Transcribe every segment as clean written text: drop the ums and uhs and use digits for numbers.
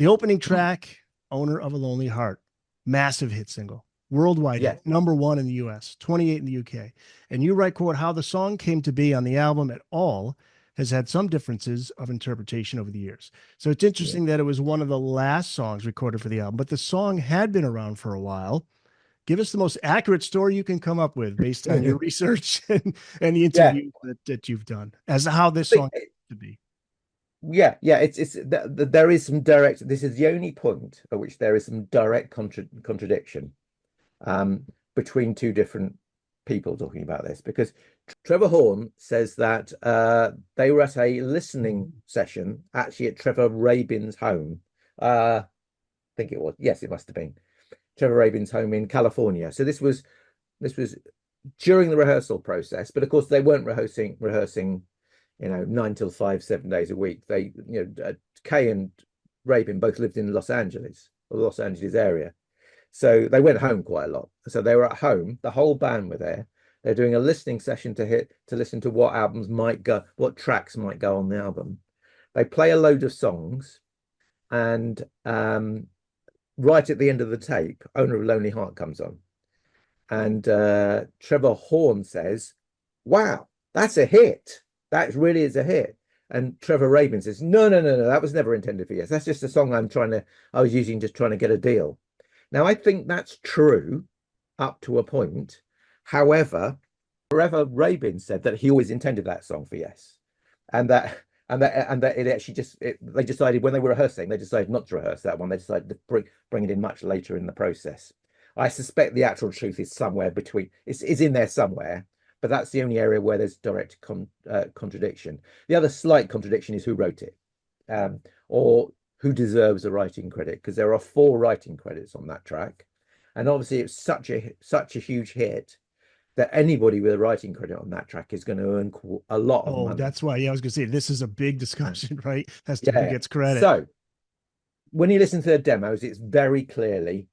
The opening track, Owner of a Lonely Heart, massive hit single, worldwide Yeah, hit, #1 in the US, 28 in the UK. And you write, quote, how the song came to be on the album at all has had some differences of interpretation over the years. So it's yeah. interesting that it was one of the last songs recorded for the album, but the song had been around for a while. Give us the most accurate story you can come up with based on your research and the Yeah. interviews that you've done as to how this But, song to be. yeah. There is some direct. This is the only point at which there is some direct contradiction um, between two different people talking about this, because Trevor Horn says that they were at a listening session actually at Trevor Rabin's home. I think it was. Yes, it must have been Trevor Rabin's home in California. So this was during the rehearsal process, but of course they weren't rehearsing, 9 till 5, 7 days a week. Kay and Rabin both lived in Los Angeles, or the Los Angeles area. So they went home quite a lot. So they were at home, the whole band were there. They're doing a listening session to listen to what albums might go, what tracks might go on the album. They play a load of songs, and right at the end of the tape, Owner of a Lonely Heart comes on. And Trevor Horn says, wow, that's a hit. That really is a hit. And Trevor Rabin says, no, that was never intended for yes. That's just a song I was using just trying to get a deal. Now, I think that's true up to a point. However, Trevor Rabin said that he always intended that song for yes. And that it actually they decided when they were rehearsing, they decided not to rehearse that one. They decided to bring it in much later in the process. I suspect the actual truth is somewhere between, it's in there somewhere, but that's the only area where there's direct contradiction. The other slight contradiction is who wrote it, or who deserves a writing credit, because there are 4 writing credits on that track, and obviously it's such a huge hit that anybody with a writing credit on that track is going to earn a lot of Oh, money. that's why. Yeah, I was gonna say this is a big discussion, right? As to who Yeah. gets credit. So when you listen to the demos, it's very clearly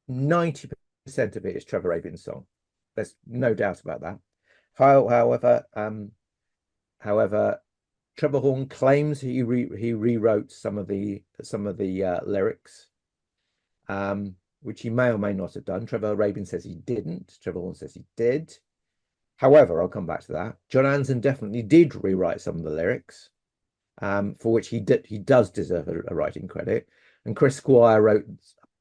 90% of it is Trevor Rabin's song. There's no doubt about that. However, Trevor Horn claims he rewrote some of the lyrics, which he may or may not have done. Trevor Rabin says he didn't. Trevor Horn says he did. However, I'll come back to that. John Anson definitely did rewrite some of the lyrics, for which he does deserve a writing credit. And Chris Squire wrote.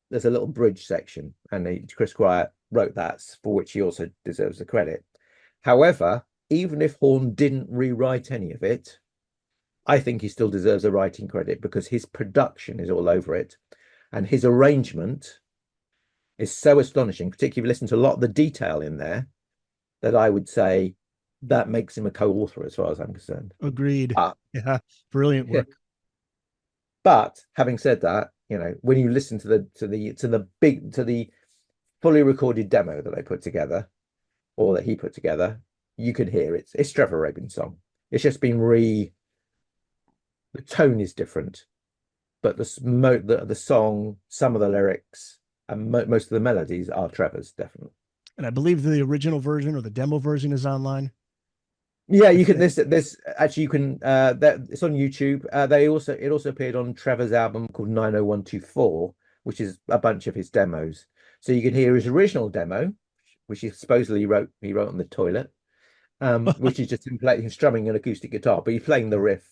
There's a little bridge section, and Chris Squire wrote that, for which he also deserves the credit. However, even if Horn didn't rewrite any of it, I think he still deserves a writing credit because his production is all over it, and his arrangement is so astonishing, particularly if you listen to a lot of the detail in there, that I would say that makes him a co-author as far as I'm concerned. Agreed. But, Yeah, brilliant work. but having said that, when you listen to the fully recorded demo that they put together, or that he put together, you could hear it's Trevor Rabin's song. It's just been the tone is different, but the song, some of the lyrics, and most of the melodies are Trevor's, definitely. And I believe the original version or the demo version is online. Yeah, I you can think. this actually you can that it's on YouTube. It also appeared on Trevor's album called 90124, which is a bunch of his demos. So you can hear his original demo, which he wrote on the toilet, which is just him playing, strumming an acoustic guitar, but he's playing the riff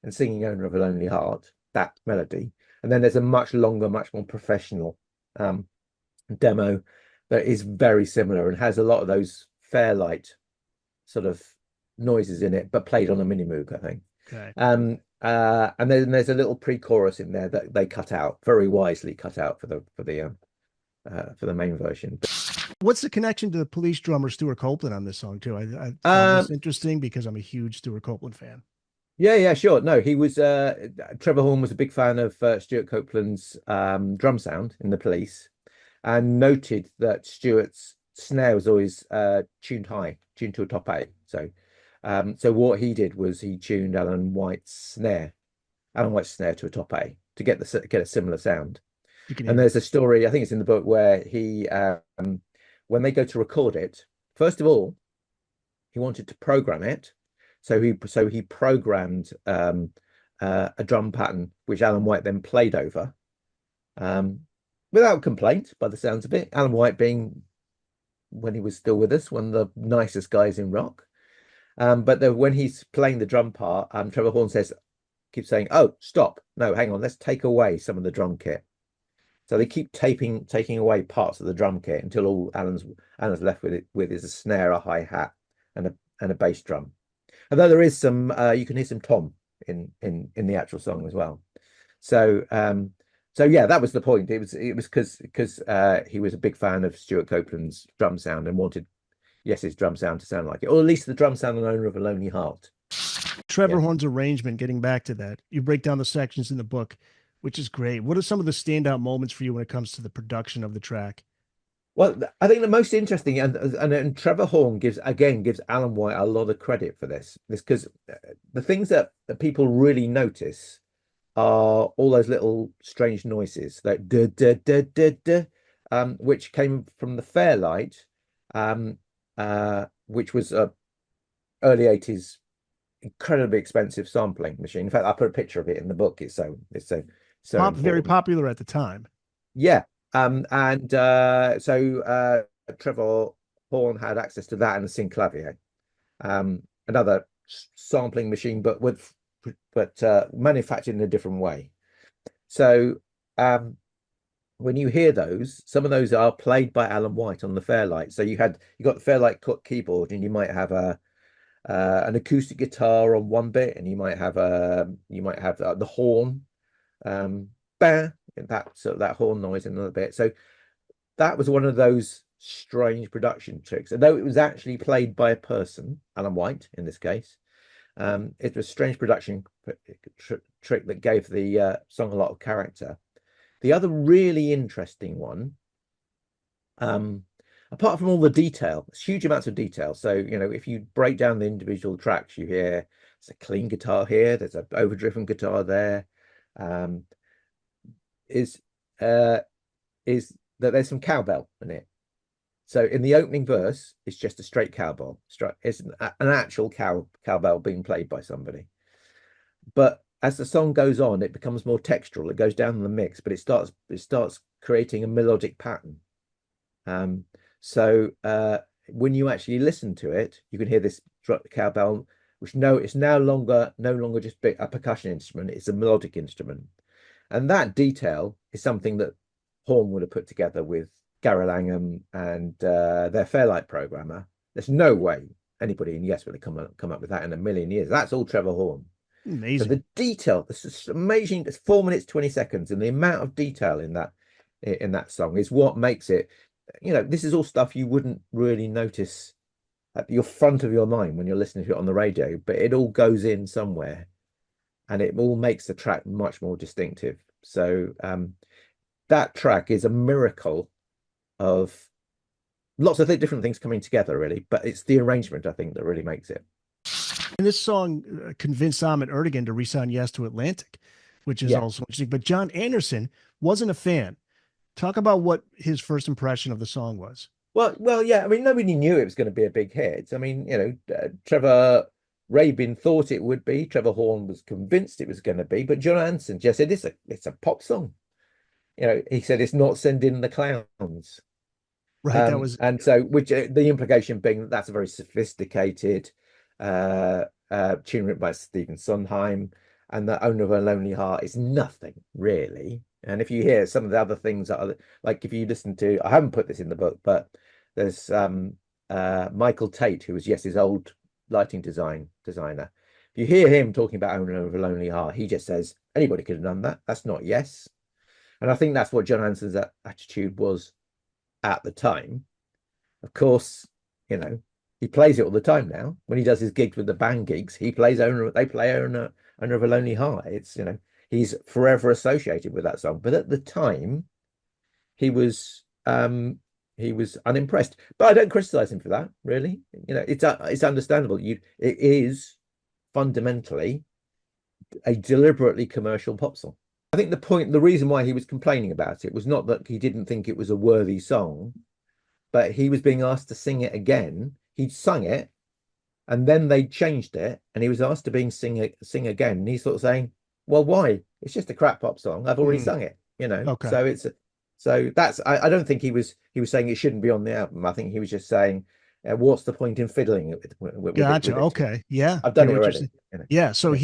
and singing "Owner of a Lonely Heart," that melody. And then there's a much longer, much more professional demo that is very similar and has a lot of those Fairlight sort of noises in it, but played on a mini moog, I think. Okay. And then there's a little pre-chorus in there that they cut out, very wisely cut out for the main version. What's the connection to the Police drummer Stuart Copeland on this song too? I found Um, this interesting because I'm a huge Stuart Copeland fan. yeah, sure. No, he was Trevor Horn was a big fan of Stuart Copeland's drum sound in the Police, and noted that Stuart's snare was always tuned high, tuned to a top A. So what he did was he tuned Alan White's snare to a top A to get a similar sound. You can And hear it. there's a story, I think it's in the book, where when they go to record it, first of all, he wanted to program it. So he programmed a drum pattern which Alan White then played over, um, without complaint, by the sounds of it. Alan White being, when he was still with us, one of the nicest guys in rock. When he's playing the drum part, Trevor Horn keeps saying, "Oh, stop! No, hang on. Let's take away some of the drum kit." So they keep taking away parts of the drum kit until all Alan's left with is a snare, a hi-hat, and a bass drum. Although there is some, you can hear some tom in the actual song as well. So yeah, that was the point. It was because he was a big fan of Stuart Copeland's drum sound and wanted his drum sound to sound like it, or at least the drum sound on Owner of a Lonely Heart. Trevor Yeah. Horn's arrangement, getting back to that, you break down the sections in the book, which is great. What are some of the standout moments for you when it comes to the production of the track? Well, I think the most interesting, and Trevor Horn gives Alan White a lot of credit for this because the things that people really notice are all those little strange noises, like duh, duh, duh, duh, duh, which came from the Fairlight, which was a early 80s incredibly expensive sampling machine. In fact, I put a picture of it in the book. It's so Very important. popular at the time. Yeah. And so Trevor Horn had access to that and the synclavier, another sampling machine, but manufactured in a different way. So when you hear those, some of those are played by Alan White on the Fairlight. So you got the Fairlight keyboard, and you might have an acoustic guitar on one bit, and you might have the horn, bah, that horn noise in another bit. So that was one of those strange production tricks. Although it was actually played by a person, Alan White in this case, it was a strange production trick that gave the song a lot of character. The other really interesting one, apart from all the detail, it's huge amounts of detail. So, if you break down the individual tracks, you hear there's a clean guitar here, there's an overdriven guitar there, is that there's some cowbell in it. So in the opening verse, it's just a straight cowbell. It's an actual cowbell being played by somebody. But as the song goes on, it becomes more textural. It goes down in the mix, but it starts creating a melodic pattern. So when you actually listen to it, you can hear this cowbell, which it's no longer just a percussion instrument. It's a melodic instrument, and that detail is something that Horn would have put together with Gary Langham and their Fairlight programmer. There's no way anybody in Yes would have come up with that in a million years. That's all Trevor Horn. So Amazing. the detail, this is amazing. It's 4 minutes 20 seconds, and the amount of detail in that song is what makes it. This is all stuff you wouldn't really notice at your front of your mind when you're listening to it on the radio, but it all goes in somewhere, and it all makes the track much more distinctive. So that track is a miracle of lots of different things coming together, really. But it's the arrangement, I think, that really makes it. And this song convinced Ahmet Ertegun to re-sign Yes to Atlantic, which is Yeah. also interesting. But John Anderson wasn't a fan. Talk about what his first impression of the song was. Well, yeah. I mean, nobody knew it was going to be a big hit. I mean, Trevor Rabin thought it would be. Trevor Horn was convinced it was going to be, but John Anderson just said it's a pop song. He said it's not Send in the Clowns. Right. That was And so, which the implication being that that's a very sophisticated tune written by Stephen Sondheim, and the Owner of a Lonely Heart is nothing really. And if you hear some of the other things that are like, if you listen to, I haven't put this in the book, but there's Michael Tate, who was his old lighting designer. If you hear him talking about Owner of a Lonely Heart, he just says anybody could have done that. That's not Yes. And I think that's what John Anderson's attitude was at the time. Of course, he plays it all the time now. When he does his gigs with the band gigs, they play Owner of a Lonely Heart. It's, he's forever associated with that song. But at the time, he was unimpressed. But I don't criticize him for that, really. It's understandable. It is fundamentally a deliberately commercial pop song. I think the reason why he was complaining about it was not that he didn't think it was a worthy song, but he was being asked to sing it again. He'd sung it, and then they changed it, and he was asked to sing again. And he's sort of saying, well, why? It's just a crap pop song. I've already Mm, sung it, you know. okay. So it's so that's I don't think he was saying it shouldn't be on the album. I think he was just saying, what's the point in fiddling Gotcha. with it too much? Okay. Yeah. I've done Get it what you're already, saying. you know. Yeah. So Yeah.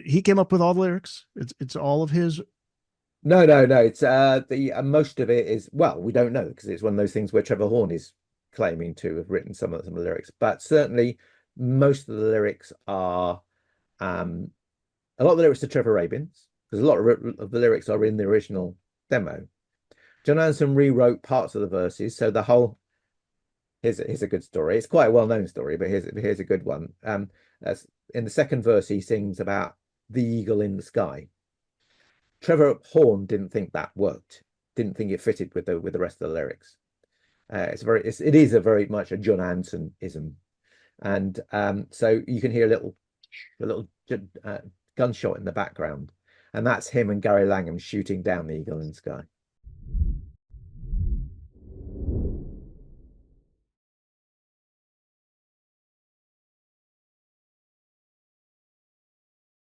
he came up with all the lyrics. It's all of his. No, no, no. It's the most of it is, well, we don't know because it's one of those things where Trevor Horn is claiming to have written some of the lyrics, but certainly most of the lyrics are um a lot of the lyrics are Trevor Rabin's because a lot of the lyrics are in the original demo. John Anderson rewrote parts of the verses, so the whole here's a good story. It's quite a well-known story, but here's a good one. That's in the second verse he sings about the eagle in the sky. Trevor Horn didn't think that worked, didn't think it fitted with the rest of the lyrics. It is a very much a John Anderson-ism, and so you can hear a little gunshot in the background, and that's him and Gary Langham shooting down the eagle in the sky.